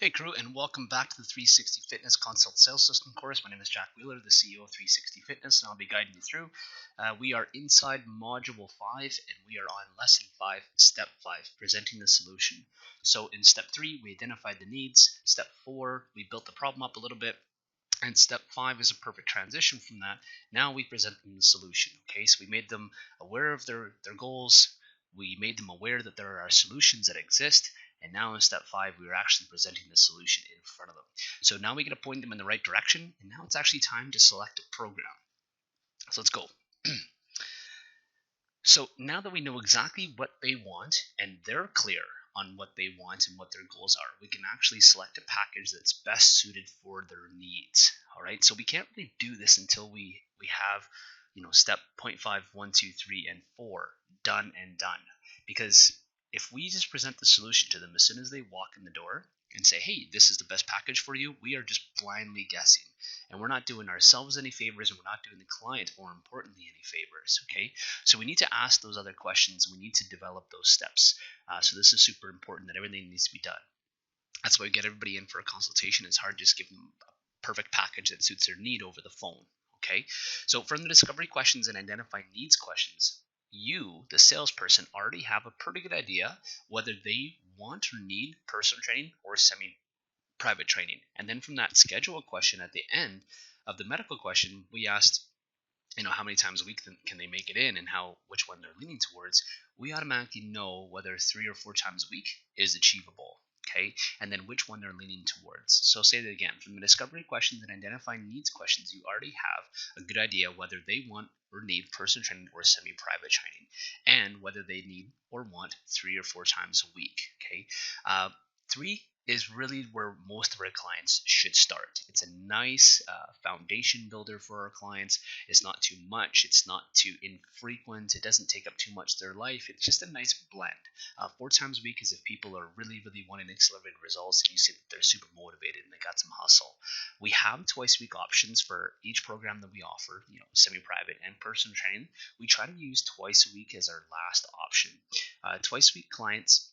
Hey crew, and welcome back to the 360 Fitness Consult Sales System course. My name is Jack Wheeler, the CEO of 360 Fitness, and I'll be guiding you through. We are inside Module 5, and we are on Lesson 5, Step 5, presenting the solution. So in Step 3, we identified the needs. Step 4, we built the problem up a little bit. And Step 5 is a perfect transition from that. Now we present them the solution. Okay, so we made them aware of their goals. We made them aware that there are solutions that exist. And now in Step 5, we are actually presenting the solution in front of them. So now we get to point them in the right direction. And now it's actually time to select a program. So let's go. So now that we know exactly what they want and they're clear on what they want and what their goals are, we can actually select a package that's best suited for their needs. All right, so we can't really do this until we have, step 0.5, 1, 2, 3, and 4 done, because if we just present the solution to them as soon as they walk in the door and say, hey, this is the best package for you, we are just blindly guessing. And we're not doing ourselves any favors, and we're not doing the client, more importantly, any favors, okay? So we need to ask those other questions. We need to develop those steps. So this is super important that everything needs to be done. That's why we get everybody in for a consultation. It's hard to just give them a perfect package that suits their need over the phone, okay? So from the discovery questions and identify needs questions, you, the salesperson, already have a pretty good idea whether they want or need personal training or semi-private training. And then from that schedule question at the end of the medical question, we asked, how many times a week can they make it in and which one they're leaning towards. We automatically know whether 3 or 4 times a week is achievable. Okay, and then which one they're leaning towards. So say that again, from the discovery questions and identify needs questions, you already have a good idea whether they want or need personal training or semi-private training, and whether they need or want 3 or 4 times a week. Okay, 3 is really where most of our clients should start. It's a nice foundation builder for our clients. It's not too much. It's not too infrequent. It doesn't take up too much of their life. It's just a nice blend. 4 times a week is if people are really, really wanting accelerated results and you see that they're super motivated and they got some hustle. We have twice a week options for each program that we offer, semi-private and personal training. We try to use twice a week as our last option. Twice a week clients,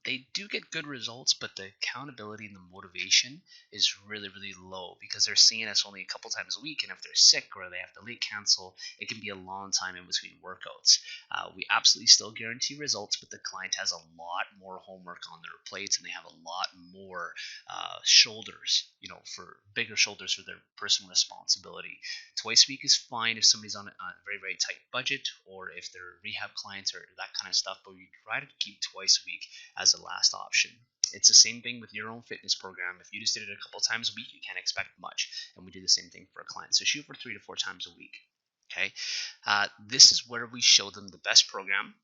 they do get good results, but the accountability and the motivation is really, really low because they're seeing us only a couple times a week. And if they're sick or they have to late cancel, it can be a long time in between workouts. We absolutely still guarantee results, but the client has a lot more homework on their plates and they have a lot more shoulders, for bigger shoulders for their personal responsibility. Twice a week is fine if somebody's on a very, very tight budget or if they're rehab clients or that kind of stuff, but we try to keep twice a week as a last option. It's the same thing with your own fitness program. If you just did it a couple times a week, you can't expect much. And we do the same thing for a client. So shoot for 3 to 4 times a week. Okay. This is where we show them the best program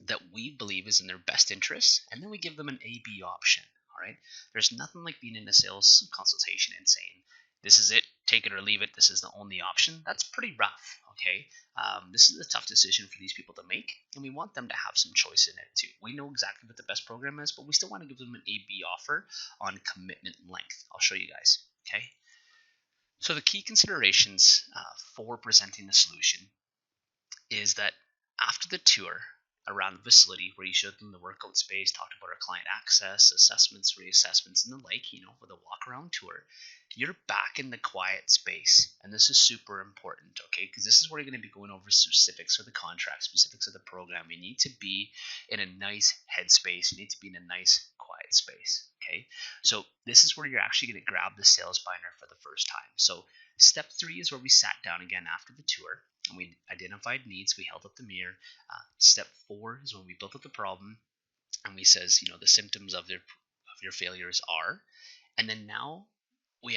that we believe is in their best interest. And then we give them an A/B option. All right. There's nothing like being in a sales consultation and saying, this is it, take it or leave it, this is the only option. That's pretty rough, okay? This is a tough decision for these people to make, and we want them to have some choice in it too. We know exactly what the best program is, but we still want to give them an A/B offer on commitment length. I'll show you guys, okay? So the key considerations for presenting the solution is that after the tour around the facility where you showed them the workout space, talked about our client access, assessments, reassessments, and the like, with a walk around tour, you're back in the quiet space. And this is super important, okay? Because this is where you're going to be going over specifics of the contract, specifics of the program. You need to be in a nice headspace. You need to be in a nice quiet space, okay? So this is where you're actually going to grab the sales binder for the first time. So step 3 is where we sat down again after the tour and we identified needs. We held up the mirror. Step 4 is when we built up the problem and we says, the symptoms of your failures are. And then now we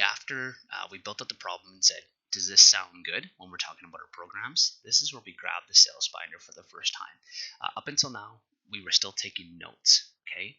built up the problem and said, does this sound good when we're talking about our programs? This is where we grab the sales binder for the first time. Up until now, we were still taking notes, okay?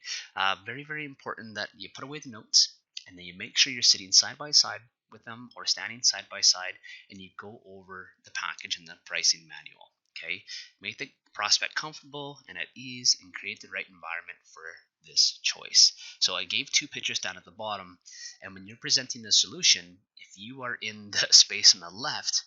Very, very important that you put away the notes and then you make sure you're sitting side by side with them or standing side by side and you go over the package and the pricing manual, okay? Make the prospect comfortable and at ease and create the right environment for this choice. So I gave 2 pictures down at the bottom, and when you're presenting the solution, if you are in the space on the left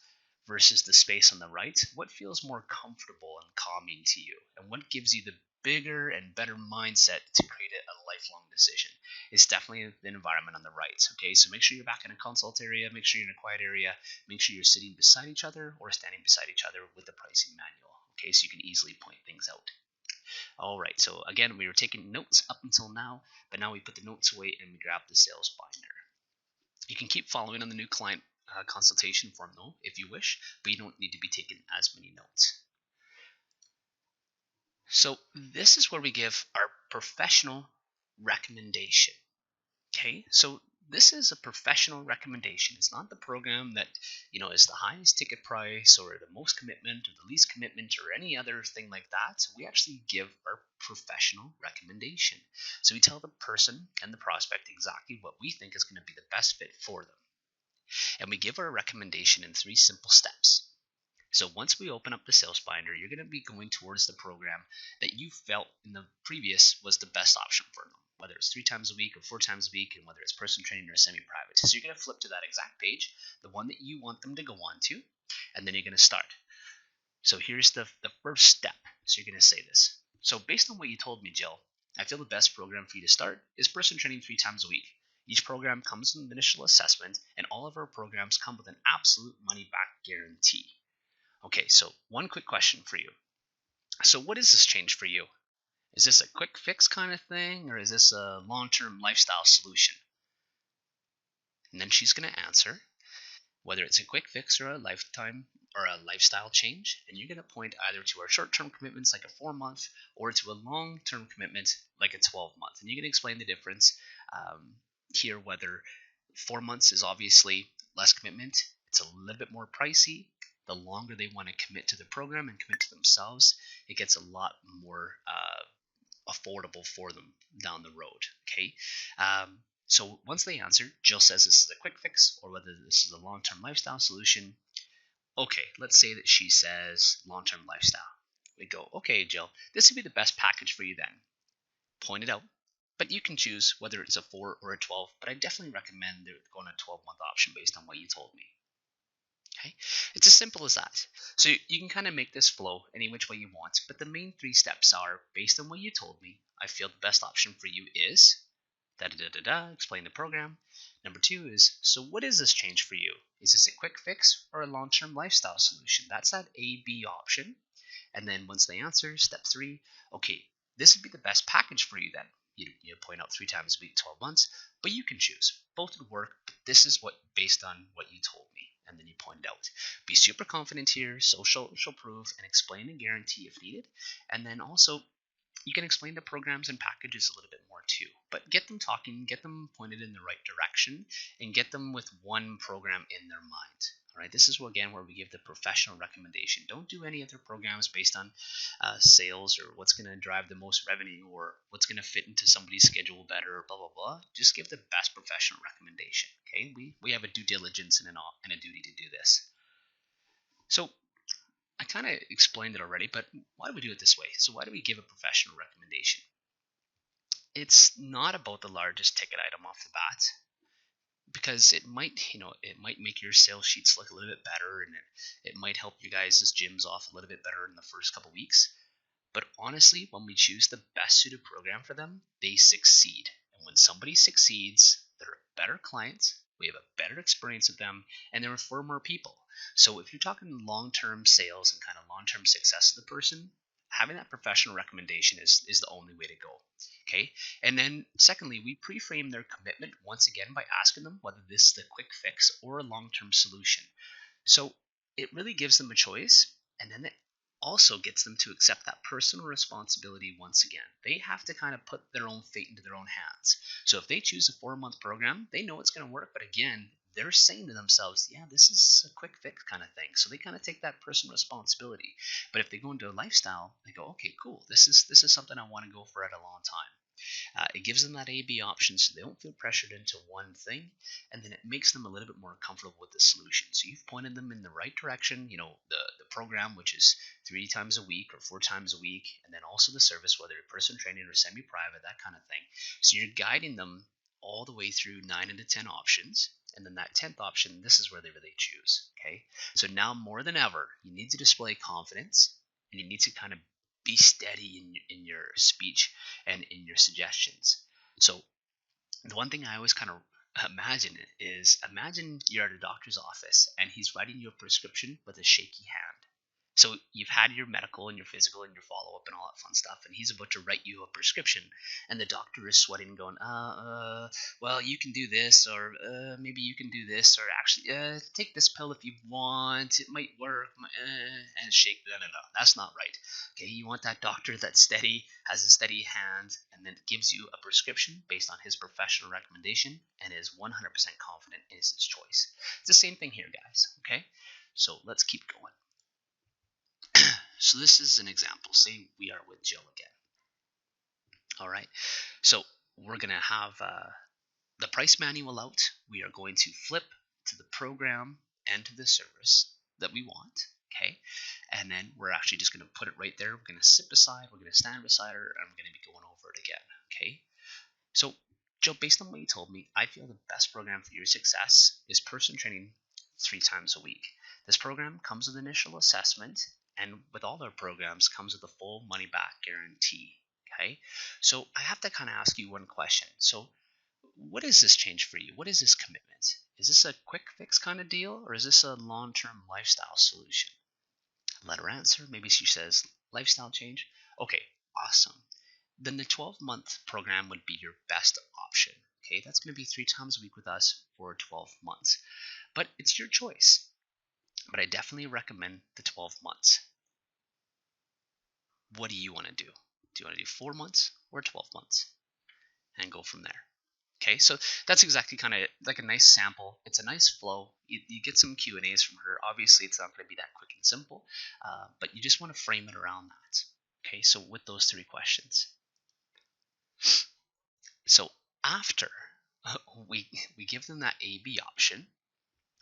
versus the space on the right, what feels more comfortable and calming to you? And what gives you the bigger and better mindset to create a life lifelong decision. It's definitely the environment on the right. Okay, so make sure you're back in a consult area, make sure you're in a quiet area, make sure you're sitting beside each other or standing beside each other with the pricing manual. Okay, so you can easily point things out. All right, so again, we were taking notes up until now, but now we put the notes away and we grab the sales binder. You can keep following on the new client consultation form though, if you wish, but you don't need to be taking as many notes. So this is where we give our professional recommendation. Okay, so this is a professional recommendation. It's not the program that is the highest ticket price or the most commitment or the least commitment or any other thing like that. We actually give our professional recommendation. So we tell the person and the prospect exactly what we think is going to be the best fit for them. And we give our recommendation in 3 simple steps. So once we open up the sales binder, you're going to be going towards the program that you felt in the previous was the best option for them, whether it's 3 times a week or 4 times a week, and whether it's personal training or semi-private. So you're going to flip to that exact page, the one that you want them to go on to, and then you're going to start. So here's the first step. So you're going to say this. So based on what you told me, Jill, I feel the best program for you to start is personal training 3 times a week. Each program comes with an initial assessment, and all of our programs come with an absolute money-back guarantee. Okay, so one quick question for you. So what is this change for you? Is this a quick fix kind of thing, or is this a long-term lifestyle solution? And then she's going to answer whether it's a quick fix or a lifetime or a lifestyle change, and you're going to point either to our short-term commitments like a 4-month or to a long-term commitment like a 12-month. And you can explain the difference here, whether 4 months is obviously less commitment, it's a little bit more pricey. The longer they want to commit to the program and commit to themselves, it gets a lot more affordable for them down the road. Okay, so once they answer, Jill says this is a quick fix or whether this is a long-term lifestyle solution. Okay, let's say that she says long-term lifestyle. We go, okay, Jill, this would be the best package for you then. Point it out. But you can choose whether it's a 4 or a 12, but I definitely recommend going a 12-month option based on what you told me. Okay, it's as simple as that. So you can kind of make this flow any which way you want, but the main 3 steps are, based on what you told me, I feel the best option for you is explain the program. Number 2 is, so what is this change for you? Is this a quick fix or a long-term lifestyle solution? That's that A-B option. And then once they answer, step 3, okay, this would be the best package for you then. You point out 3 times a week, 12 months, but you can choose. Both would work, but this is what based on what you told me. And then you point it out. Be super confident here, social proof, and explain and guarantee if needed. And then also, you can explain the programs and packages a little bit more too. But get them talking, get them pointed in the right direction, and get them with one program in their mind. All right, this is again where we give the professional recommendation. Don't do any other programs based on sales or what's going to drive the most revenue or what's going to fit into somebody's schedule better or blah, blah, blah. Just give the best professional recommendation. Okay, we have a due diligence and a duty to do this. So I kind of explained it already, but why do we do it this way? So why do we give a professional recommendation? It's not about the largest ticket item off the bat, because it might make your sales sheets look a little bit better, and it might help you guys' gyms off a little bit better in the first couple weeks. But honestly, when we choose the best suited program for them, they succeed. And when somebody succeeds, they're a better client, we have a better experience with them, and they refer more people. So if you're talking long-term sales and kind of long-term success of the person, having that professional recommendation is the only way to go. Okay, and then secondly, we pre-frame their commitment once again by asking them whether this is a quick fix or a long-term solution. So it really gives them a choice, and then it also gets them to accept that personal responsibility once again. They have to kind of put their own fate into their own hands. So if they choose a 4-month program, they know it's going to work, but again, they're saying to themselves, yeah, this is a quick fix kind of thing. So they kind of take that personal responsibility. But if they go into a lifestyle, they go, okay, cool, this is something I want to go for at a long time. It gives them that A-B option so they don't feel pressured into one thing, and then it makes them a little bit more comfortable with the solution. So you've pointed them in the right direction, the program, which is 3 times a week or 4 times a week, and then also the service, whether it's personal training or semi-private, that kind of thing. So you're guiding them all the way through 9 into 10 options, and then that 10th option, this is where they really choose. Okay, so now more than ever, you need to display confidence, and you need to kind of be steady in your speech and in your suggestions. So the one thing I always kind of imagine is imagine you're at a doctor's office and he's writing you a prescription with a shaky hand. So you've had your medical and your physical and your follow up and all that fun stuff, and he's about to write you a prescription, and the doctor is sweating and going, well, you can do this, or maybe you can do this, or actually, take this pill if you want, it might work, and shake. No, no, no, that's not right. Okay, you want that doctor that's steady, has a steady hand, and then gives you a prescription based on his professional recommendation and is 100% confident in his choice. It's the same thing here, guys. Okay, so let's keep going. So this is an example. Say we are with Jill again. All right. So we're going to have the price manual out. We are going to flip to the program and to the service that we want. Okay. And then we're actually just going to put it right there. We're going to sit beside, we're going to stand beside her, and we're going to be going over it again. Okay. So Jill, based on what you told me, I feel the best program for your success is personal training 3 times a week. This program comes with initial assessment, and with all our programs comes with a full money back guarantee. Okay, so I have to kind of ask you one question. So what is this change for you? What is this commitment? Is this a quick fix kind of deal, or is this a long-term lifestyle solution? Let her answer. Maybe she says lifestyle change. Okay, awesome. Then the 12-month program would be your best option. Okay, that's going to be 3 times a week with us for 12 months. But it's your choice. But I definitely recommend the 12 months. What do you want to do? Do you want to do 4 months or 12 months? And go from there. Okay, so that's exactly kind of like a nice sample. It's a nice flow. You get some Q&As from her. Obviously, it's not going to be that quick and simple, but you just want to frame it around that. Okay, so with those 3 questions. So after we give them that A-B option,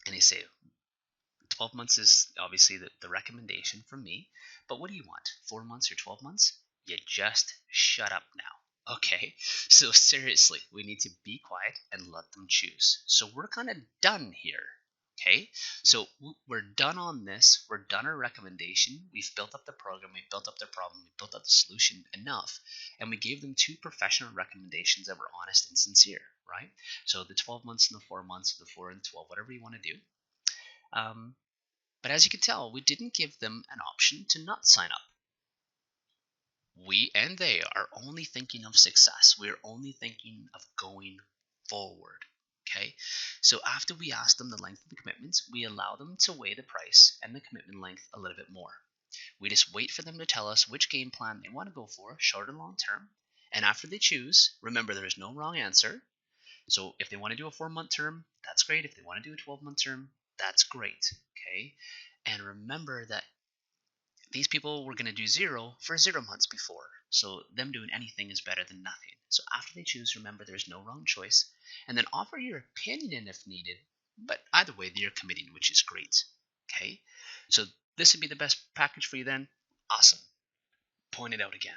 and they say 12 months is obviously the recommendation from me, but what do you want? 4 months or 12 months? You just shut up now. Okay, so seriously, we need to be quiet and let them choose. So we're kind of done here. Okay, so we're done on this. We're done our recommendation. We've built up the program. We've built up the problem. We've built up the solution enough. And we gave them 2 professional recommendations that were honest and sincere, right? So the 12 months and the 4 months, the 4 and 12, whatever you want to do. But as you can tell, we didn't give them an option to not sign up. We and they are only thinking of success. We're only thinking of going forward. Okay, so after we ask them the length of the commitments, we allow them to weigh the price and the commitment length a little bit more. We just wait for them to tell us which game plan they want to go for, short and long term. And after they choose, remember there is no wrong answer. So if they want to do a 4-month term, that's great. If they want to do a 12-month term, that's great. Okay, and remember that these people were going to do 0 for 0 months before. So them doing anything is better than nothing. So after they choose, remember there's no wrong choice. And then offer your opinion if needed. But either way, they're committing, which is great. Okay? So this would be the best package for you then. Awesome. Point it out again.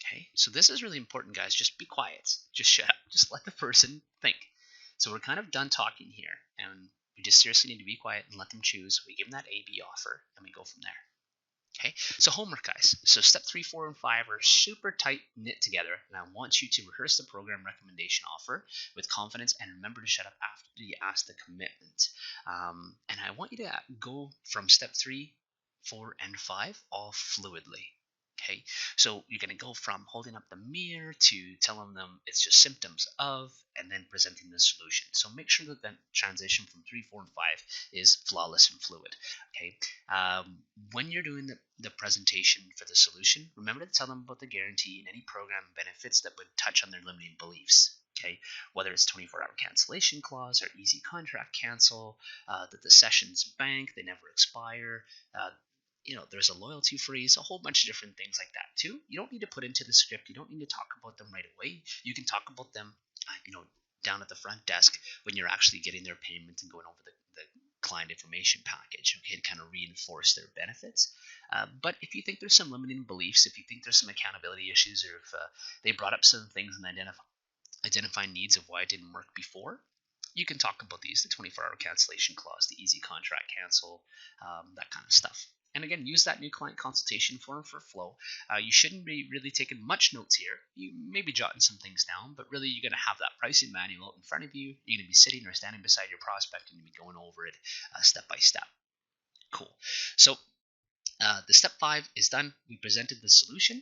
Okay? So this is really important, guys. Just be quiet. Just shut up. Just let the person think. So we're kind of done talking here. And we just seriously need to be quiet and let them choose. We give them that A-B offer, and we go from there. Okay, so homework, guys. So step 3, 4, and 5 are super tight knit together, and I want you to rehearse the program recommendation offer with confidence, and remember to shut up after you ask the commitment. And I want you to go from step 3, 4, and 5 all fluidly. Okay, so you're going to go from holding up the mirror to telling them it's just symptoms of, and then presenting the solution. So make sure that transition from 3, 4, and 5 is flawless and fluid. Okay, when you're doing the presentation for the solution, remember to tell them about the guarantee and any program benefits that would touch on their limiting beliefs. Okay, whether it's 24-hour cancellation clause or easy contract cancel, that the sessions bank, they never expire. There's a loyalty freeze, a whole bunch of different things like that too. You don't need to put into the script. You don't need to talk about them right away. You can talk about them, down at the front desk when you're actually getting their payment and going over the client information package, okay, to kind of reinforce their benefits. But if you think there's some limiting beliefs, if you think there's some accountability issues, or if they brought up some things and identify needs of why it didn't work before, you can talk about these, the 24-hour cancellation clause, the easy contract cancel, that kind of stuff. And again, use that new client consultation form for flow. You shouldn't be really taking much notes here. You may be jotting some things down, but really you're going to have that pricing manual in front of you. You're going to be sitting or standing beside your prospect and be going over it step by step. Cool. So the step 5 is done. We presented the solution.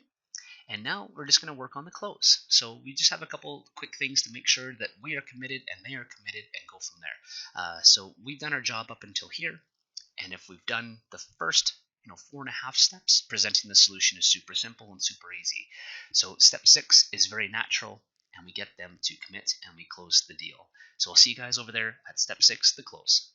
And now we're just going to work on the close. So we just have a couple quick things to make sure that we are committed and they are committed and go from there. So we've done our job up until here. And if we've done the first 4.5 steps, presenting the solution is super simple and super easy. So step 6 is very natural, and we get them to commit and we close the deal. So I'll see you guys over there at step 6, the close.